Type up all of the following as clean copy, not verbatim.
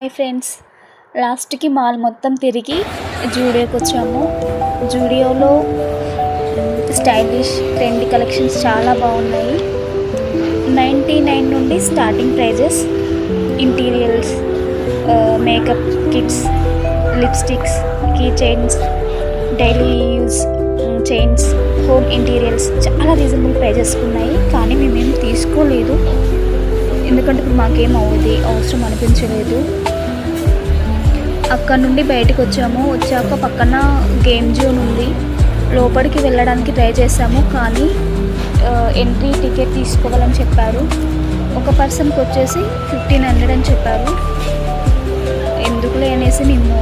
Hi friends, లాస్ట్కి mall మొత్తం తిరిగి జూడియోకి వచ్చాము. జూడియోలో స్టైలిష్ ట్రెండీ కలెక్షన్స్ చాలా బాగున్నాయి. 99 నుండి starting prices. Interiors, makeup kits, lipsticks, key chains, daily use chains, home interiors చాలా రీజనబుల్ ప్రైజెస్ ఉన్నాయి. కానీ మేమేం తీసుకోలేదు, ఎందుకంటే ఇప్పుడు మాకేం అవసరం అనిపించలేదు. అక్కడ నుండి బయటకు వచ్చాక పక్కన గేమ్ జోన్ ఉంది, లోపలికి వెళ్ళడానికి ట్రై చేసాము. కానీ ఎంట్రీ టికెట్ తీసుకోవాలని చెప్పారు. ఒక పర్సన్కి వచ్చేసి 1500 అని చెప్పారు. ఎందుకులే అనేసి మేము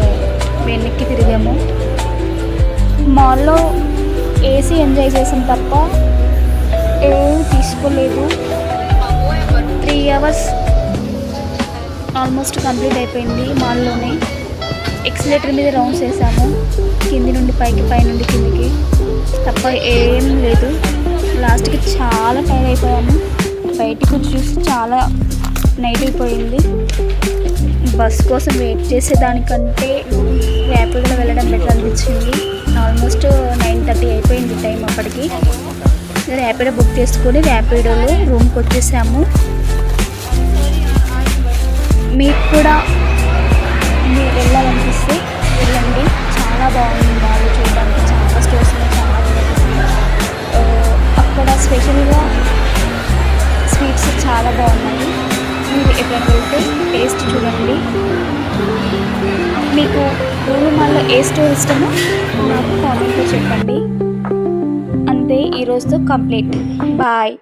వెనక్కి తిరిగాము. మాల్లో ఏసీ ఎంజాయ్ చేసాం తప్ప ఏమీ తీసుకోలేదు. 3 hours ఆల్మోస్ట్ కంప్లీట్ అయిపోయింది మాల్లోనే. ఎక్సిలేటర్ మీద రౌండ్స్ వేసాము, కింది నుండి పైకి, పై నుండి కిందికి తప్ప ఏం లేదు. లాస్ట్కి చాలా టైర్ అయిపోయాము. బయటికి చూసి చాలా నైట్ అయిపోయింది. బస్ కోసం వెయిట్ చేసేదానికంటే ర్యాపిడోలో వెళ్ళడం బెటర్ అనిపించింది. ఆల్మోస్ట్ 9:30 అయిపోయింది టైం అప్పటికి. ర్యాపిడో బుక్ చేసుకొని ర్యాపిడోలో రూమ్కి వచ్చేసాము. మీకు కూడా మీరు వెళ్ళాలనిపిస్తే వెళ్ళండి, చాలా బాగుంది. వాళ్ళు చూడడానికి చాలా స్టోర్స్ ఉన్నాయి, చాలా అక్కడ స్పెషల్గా స్వీట్స్ చాలా బాగున్నాయి. మీరు ఎప్పుడైనా వెళ్తే టేస్ట్ చూడండి. మీకు లూలు మాల్లో ఏ స్టోర్ ఇష్టమో నాకు కామెంట్లో చెప్పండి. అంతే, ఈరోజుతో కంప్లీట్. బాయ్.